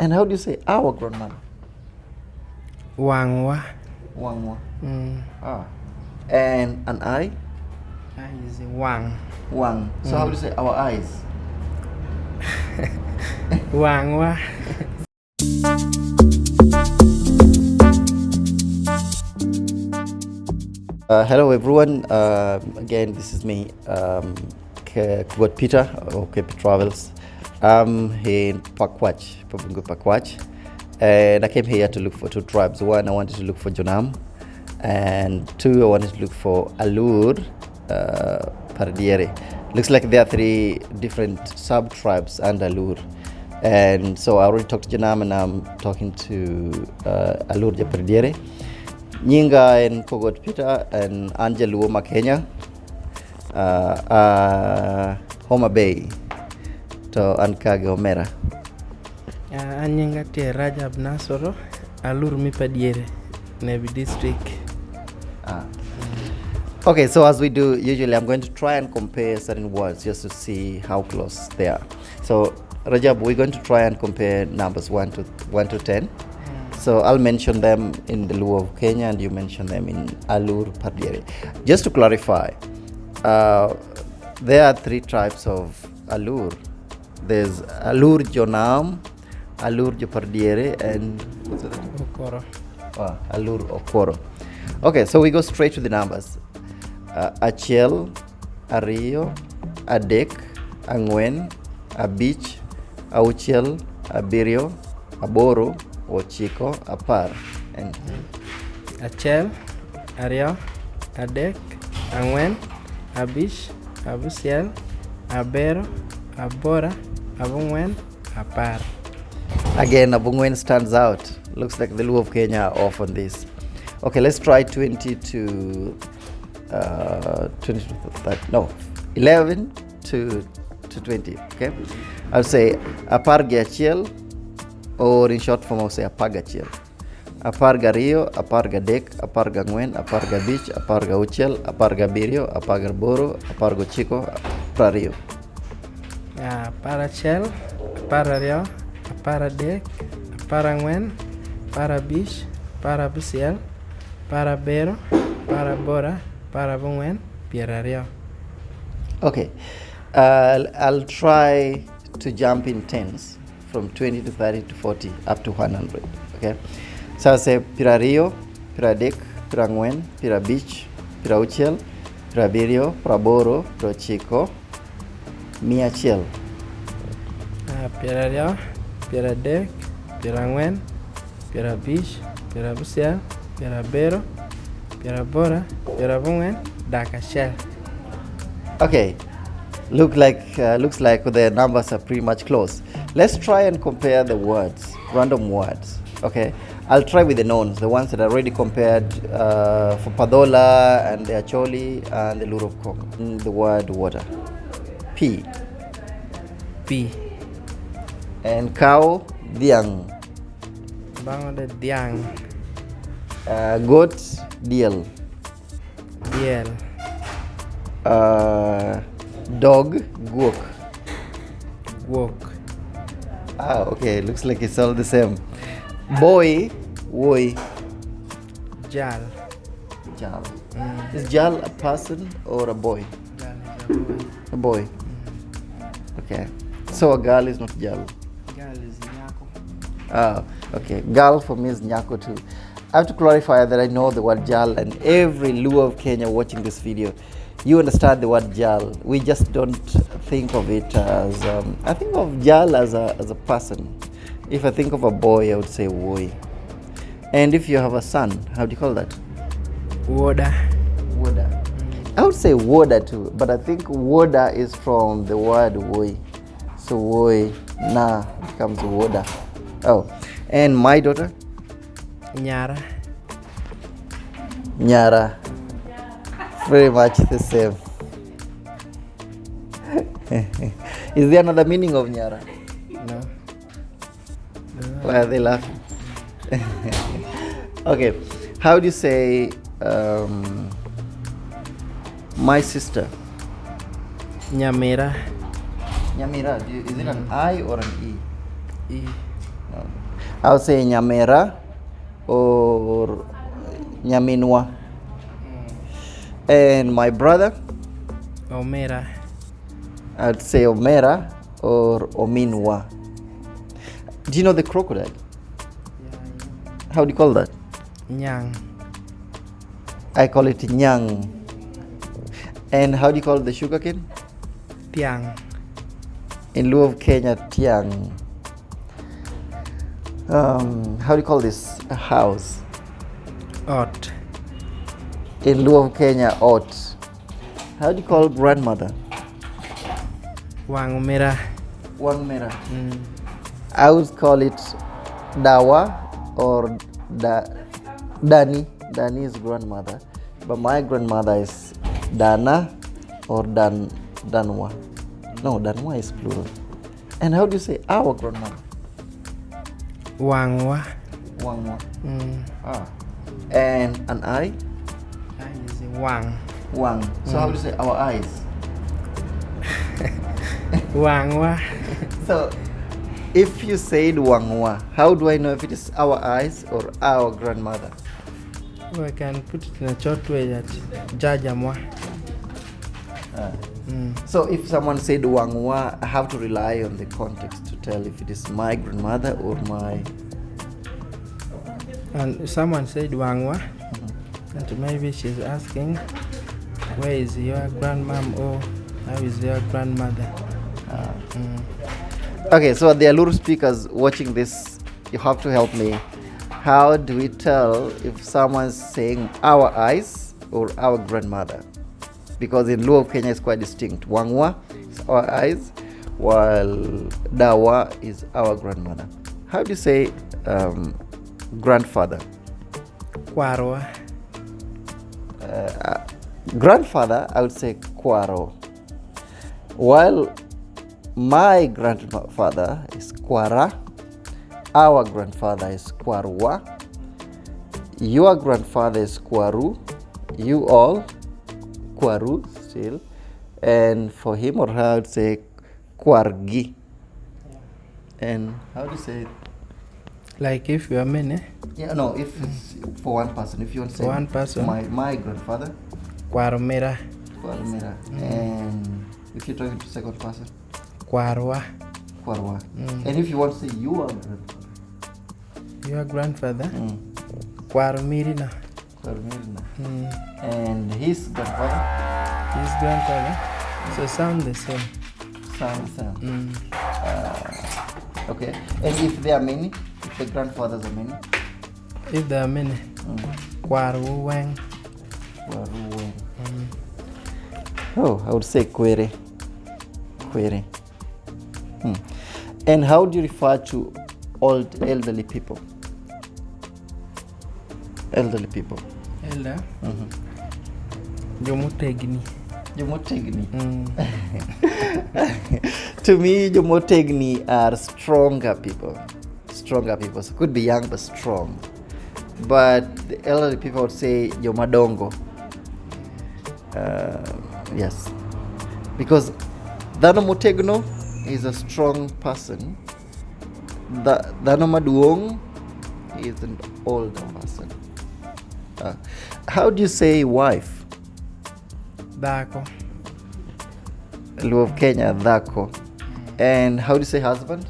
And how do you say our grandmother? Wangwa. Wangwa. And an eye? I is wang. Wang. So how do you say our eyes? Wangwa. Hello everyone. Again, this is me, Kugot Peter of Cape Travels. I'm here in Pakwach, Pabungu Pakwach, and I came here to look for two tribes. One, I wanted to look for Jonam, and two, I wanted to look for Alur, diere. Looks like there are three different sub-tribes under Alur. And so I already talked to Jonam, and I'm talking to Alur diere. Nyinga and Kogot Peter and Angelo Makenya, Homa Bay to Ankage Omera. Anyinga te Rajab Nasoro, Alur mipa diere, Nebi district. Okay, so as we do usually, I'm going to try and compare certain words just to see how close they are. So Rajab, we're going to try and compare numbers 1 to 10. So I'll mention them in the Luo of Kenya and you mention them in Alur diere. Just to clarify, there are three tribes of Alur. There's Alur Jonam, Alur diere, and what's it? Okoro. Alur Okoro. Okay, so we go straight to the numbers. Achiel, Ario, Adek, Angwen, Abich, Auchiel, Abirio, Aboro, Ochiko, Apar, and Achiel, Ario, Adek, Angwen, Abish, Abusiel, Abero, Abora, Abungwen, Apar. Again, Abungwen stands out. Looks like the Luo of Kenya are off on this. Okay, let's try 11 to 20. Okay, I'll say Aparga Achiel, or in short form I'll say Aparga Achiel. Aparga Rio, Aparga Dek, Aparga Ngwen, Aparga Beach, Aparga Uchel, Aparga Birio, Aparga Boro, Aparga Chico, Prario. Para Achiel, Para Rio, Para Dek, Para Ngwen, Para Beach, Para Busiel, Para Bero, Para Bora, Para Bungwen, Piera Rio. Okay, I'll try to jump in tens from 20 to 30 to 40 up to 100. Okay, so I'll say Pira Rio, Pira Dek, Pira Ngwen, Pira Beach, Pira Uchel, Pira Birio, Pira Boro, Pira Chico, Mia Chiel. Pira Rio, Pira Dek, Pira Ngwen, Pira Beach, Pira Busiel, Pira Bero, Pira Bora, Pira Bungwen, Daka Shell. Okay, looks like the numbers are pretty much close. Let's try and compare the words, random words. Okay, I'll try with the knowns, the ones that are already compared for Padola and the Acholi and the Lure of Congo. The word water, P. And cow, Diang. Bango de Diang. Goat, Diel. Dog, Guok. Okay, looks like it's all the same. Boy, Woi. Jal. Is Jal a person or a boy? Jal is A boy. Okay, so a girl is not Jal. Girl is Nyako. Okay, Gal for me is Nyako too. I have to clarify that I know the word Jal, and every Luo of Kenya watching this video, you understand the word Jal. We just don't think of it as, I think of Jal as a person. If I think of a boy, I would say Woi. And if you have a son, how do you call that? Woda. I would say Woda too, but I think Woda is from the word Woi. So Woi, na becomes Woda. Oh, and my daughter? Nyara. Very much the same. Is there another meaning of Nyara? No. Why are they laughing? Okay, how do you say my sister? Nyamira. Is it an I or an E? E. No. I would say Nyamera or Nyaminwa. And my brother, Omera. I'd say Omera or Ominwa. Do you know the crocodile? How do you call that? Nyang. I call it Nyang. And how do you call the sugarcane? Tiang. In lieu of Kenya, Tiang. How do you call this? A house. Ot. In lieu of Kenya, Ot. How do you call grandmother? Wang Omera. Wangmera. I would call it Dawa or Dani. Dani is grandmother. But my grandmother is Dana or Danwa. No, Danwa is plural. And how do you say our grandmother? Wangwa. Wangwa. And an eye? I is Wang. Wang. So how do you say our eyes? Wangwa. So if you said Wangwa, how do I know if it is our eyes or our grandmother? We can put it in a short way that Jajamwa. So if someone said Wangwa, I have to rely on the context to tell if it is my grandmother or my... And someone said Wangwa, and maybe she's asking, where is your grandmom or how is your grandmother? Okay, so the Alur speakers watching this, you have to help me. How do we tell if someone's saying our eyes or our grandmother? Because in lieu of Kenya is quite distinct. Wangwa is our eyes, while Dawa is our grandmother. How do you say grandfather? Kwarwa. Grandfather, I would say Kwaro. While my grandfather is Kwara, our grandfather is Kwarwa, your grandfather is Kwaru, you all Kwaru still, and for him or her I would say Kwargi. And how do you say it? Like if you are many, Yeah, no, if it's for one person, if you want to say one person. my grandfather, Kwaromera. Kwarumira. And if you're talking to second person, Kwarwa. Kwarwa. And if you want to say your grandfather, Your grandfather? Kwaromirina. Kwarumira. And his grandfather, His grandfather? So sound the same. Sam. Okay. And if there are many, if the grandfathers are many, If there are many, Kwaruweng. Kwaruweng. Oh, I would say Kwere. Kwere. And how do you refer to elderly people? Elderly people. Elder? Jomutegni. Jomotegni. To me, Jomotegni are stronger people. Stronger people. So could be young but strong. But the elderly people would say Jomadongo. Yes. Because Dhano Motegno is a strong person. Dhano Maduong is an older person. How do you say wife? Dako. Luo of Kenya, Dhako. And how do you say husband?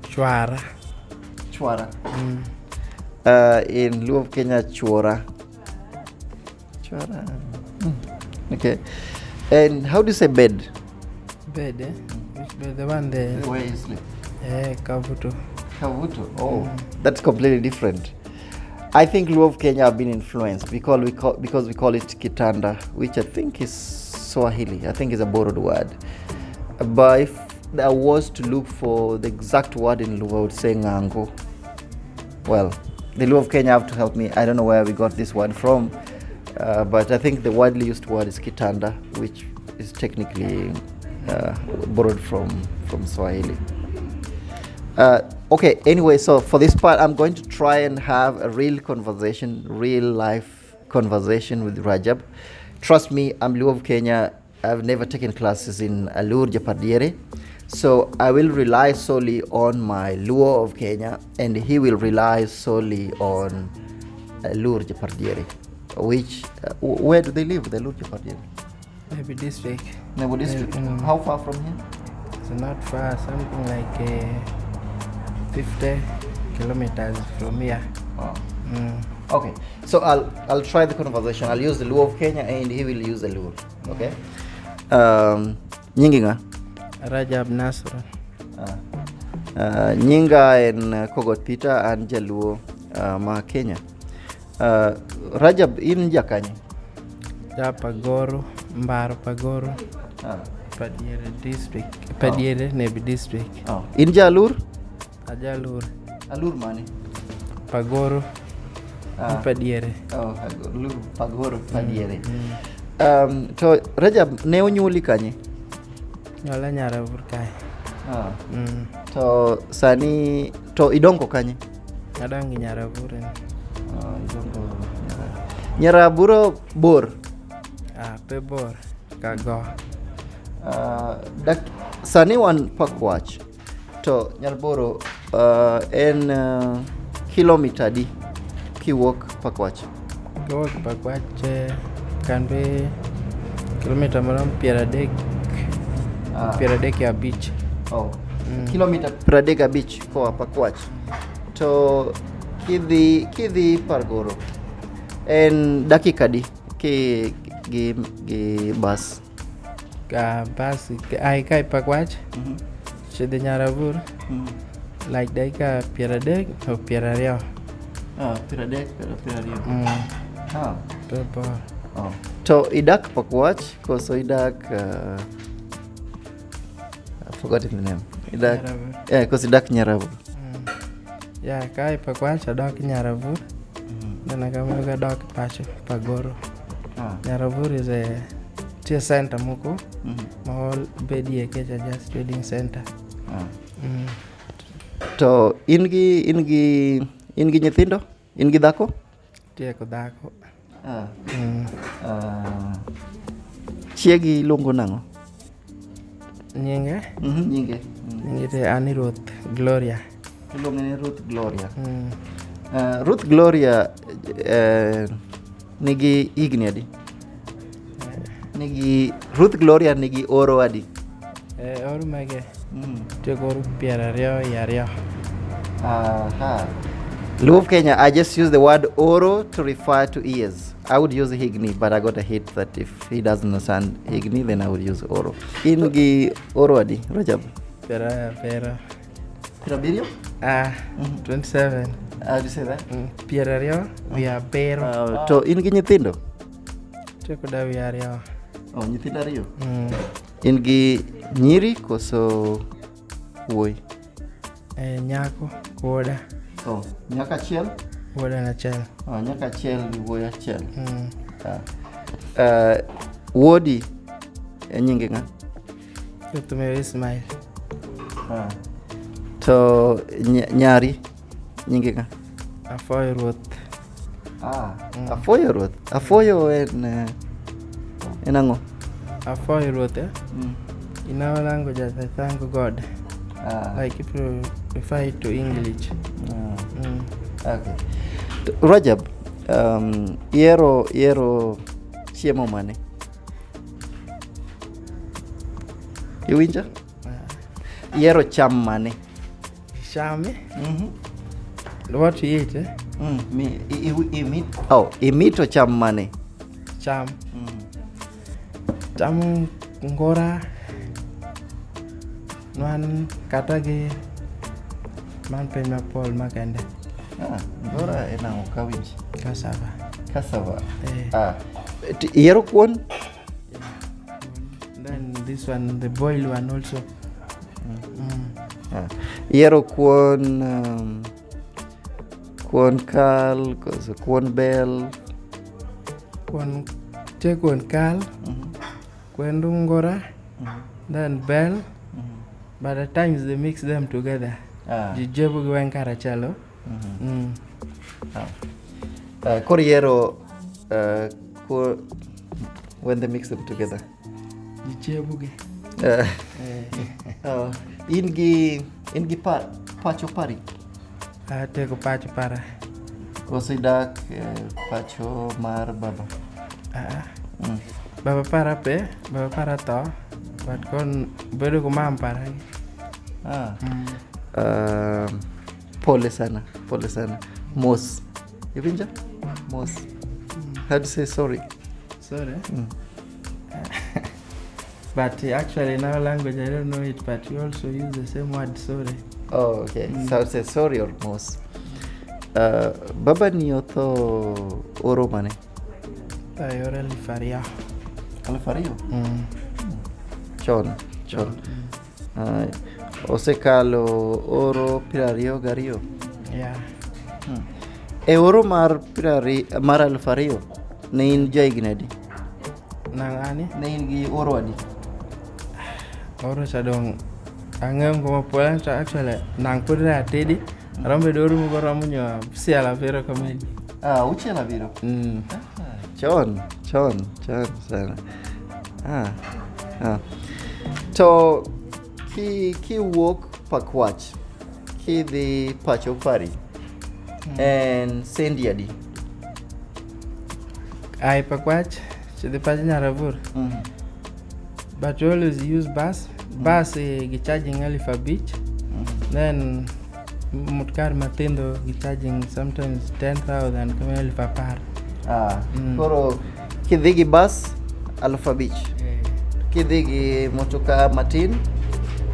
Chwara. Chwara. In lieu of Kenya, Chwara. Chwara. Okay. And how do you say bed? Bed, eh? Which bed? The one there. Where you sleep? Kavuto. Kavuto. Oh, that's completely different. I think Luo of Kenya have been influenced because we call it Kitanda, which I think is Swahili. I think is a borrowed word. But if I was to look for the exact word in Luo, I would say Ngango. Well, the Luo of Kenya have to help me. I don't know where we got this word from, but I think the widely used word is Kitanda, which is technically borrowed from Swahili. Okay, anyway, so for this part, I'm going to try and have a real life conversation with Rajab. Trust me, I'm Luo of Kenya. I've never taken classes in Alur, diere. So I will rely solely on my Luo of Kenya, and he will rely solely on Alur Japardiere. Which, where do they live, the Alur Japardiere? Maybe district. Nebo district. How far from here? It's not far, something like 50 kilometers from here. Oh. Okay, so I'll try the conversation. I'll use the Luo of Kenya and he will use the Luo. Okay. Nyinginga. Rajab Nasra. Nyinga en Kogot Peter and Jaluo ma Kenya. Rajab in Jakanye. Ja Pagoro, Mbaro Pagoro. Padiere district. Padiere Nebi district. In Jalur? Ajalur. Alur mani. Pagoro. Padiere. Alur Pagoro Padiere. To Rajab ne onyuoli kanye? Nyala Nyaravur kae. To sani to idongo kanye? Adangi Nyaravur. Idongo Nyaraburo bor. Pe bor kago. Sani wan Pakwach to Nyarboro en kilometer di kiwuok Pakwach. Kiwuok Pakwach can be kilometer marom 30 abich. Kilometer 30 abich koa Pakwach. To kidhi Pargoro en dakika di gi bus. Bus ai kai Pakwach. Chidhi Nyaravur. Like dakika 30 or 20. 30 Pe bor. To idak Pakwach koso idak I forgot the name. Idak koso idak Nyaravur. Yeah, kai Pakwach adak Nyaravur. Then I come to dog patch Pagoro. Nyaravur is a tier center muko. Mahol bedi keja just trading center. To ingi nyithindo? Ingi dhako? Tie ko dhako. Chiegi luongo nang'o? Nyinge? Nyinge. Nyinge te Aniruth Gloria. Iluonge ni Ruth Gloria. Ruth Gloria nigi higni adi? Ruth Gloria nigi oro adi? Oro mage. Tieko oro 20. Luo of Kenya, I just use the word oro to refer to ears. I would use higni, but I got a hint that if he doesn't understand higni, then I would use oro. Ingi oro adi, Rajab? Pero. Pirabiryo? 27. How do you say that? Pierario, we are pero. To ingi nyithindo? Tieko da we are. Nyithindo ariyo? Ingi nyiri koso wuoyi? Nyako, koda. Nyaka achiel? Wuoda na achiel. Nyaka achiel gi wuoyi achiel. Wuodi nyinge ng'a? Tumeyo Ismail. To nyari nyinge ng'a? Afoyo Ruoth. Afoyo Ruoth. Afoyo en ang'o? Afoyo Ruoth in our language I thank God. Like if you refer it to English. Okay. Rajab, iero chiemo mane? Iwinja? Iero cham mane? Cham? What you eat? Imito cham mane? Cham. Cham ngora. Nuan kata gi man pen ma pol makende. Ngora ena ukawinj. Cassava. Iero kuon? Then this one, the boiled one also. Iero kuon kal, kuon bel. Kuon kal. Kuon ngora. Then bell. But at times they mix them together. Jijebu gwen karachalo. Coriero when they mix them together. Jijebu ge. in gi pacho pari. Teko pacho para. Koso idak pacho mar baba. Baba para to, but kon bedo ko mam para. Pole sana. Mos. Ivinja? Mos. How to say sorry? Sorry? But actually in our language I don't know it, but you also use the same word, sorry. Oh, okay. So I would say sorry or mos. Baba ni otho oro mane? Ora Alifario. Alifario? Chon. Osekalo oro pirario gario. Yeah. E oro mar Alifario ne in jaignadi? Nang ani? Ne in gi oro adi? Oro sadong angem ko mapulang sa actually nang pudra tedi rambe doru mo goromo nyo siala pero kamen. Uchela biro. Chon sana. To ki walk pakwach. Ki the pacho pari. And sendiadi. Ai pakwach, so the pajina ravur. But you always use bus. Bus charging Alifa Beach. Then mutkar matendo charging sometimes 10,000 kama Alifa Par. Koro kidhigi bus Alifa Beach. Kidhigi motoka matin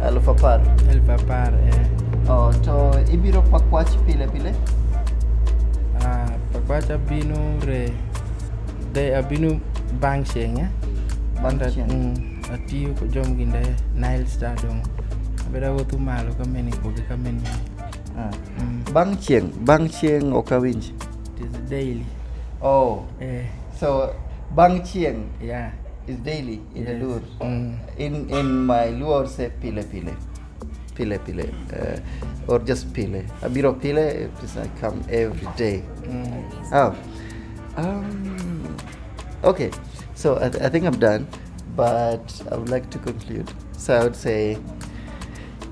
Alifa Par. To ibiro pakwach pile. Pakwach abino re de abino bangsheng atiyo ko jom ginde Nile Star dong beda wotu malo kameni ko kameni. Bang chieng okawinj. It is daily. So bang chieng is daily in yes. Alur. In my Luo say pile or just pile. Abiro pile because I come every day. Okay, so I think I'm done, but I would like to conclude. So I would say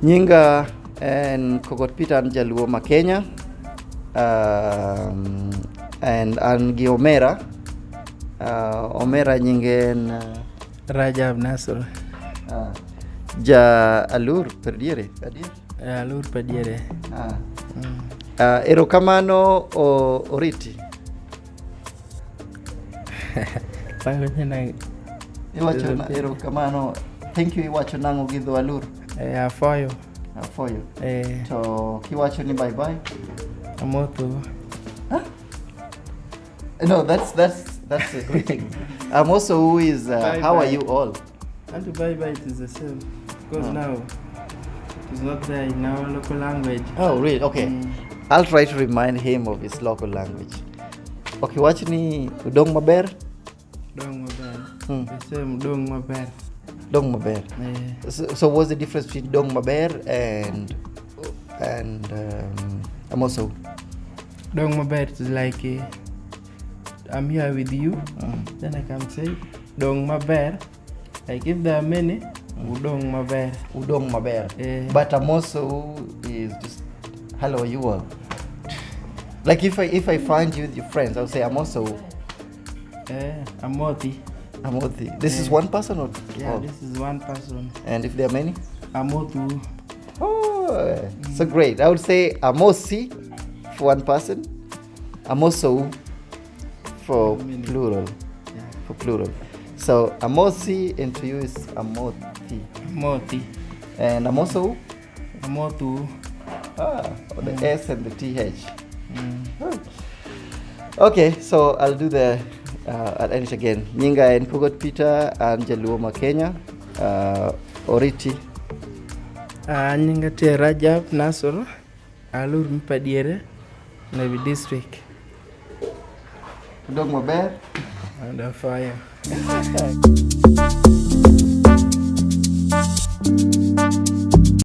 Nyinga and Kogot Peter and Jaluo Makenya and Angi Omera Nyingen Rajab Nasr Ja Alur per diere. Alur per diere. Erokamano o oriti. Pango nang Iwacho na erokamano. Thank you iwacho nango gidho Alur. Afoyo. To kiwacho ni bye bye. Amoto. No, that's a greeting. Also who is how are you all? And to bye it is the same. Because now it's not there in our local language. Oh really? Okay. I'll try to remind him of his local language. Okay, watch ni udong maber? Dong maber. The same dong maber. Dong maber. So what's the difference between dong maber and amoso? Dong maber is like I'm here with you. Then I can say dong maber. Like if there are many, udong maber. But amoso is just hello you all. Like if I find you with your friends, I'll say amoso. Amoti. This is one person or? Yeah, this is one person. And if there are many? Amotu. Oh, so great. I would say amosi for one person, amoso for plural. Yeah. For plural. So amosi and to you is amoti. And amoso? Amotu. The S and the TH. Okay, so I'll do the I'll end it again. Nyinga and Kogot Peter and Jaluo Makenya. Oriti. Nyinga te Rajab Nasr Alur Mpadiere Navy District. Udong maber. And a fire.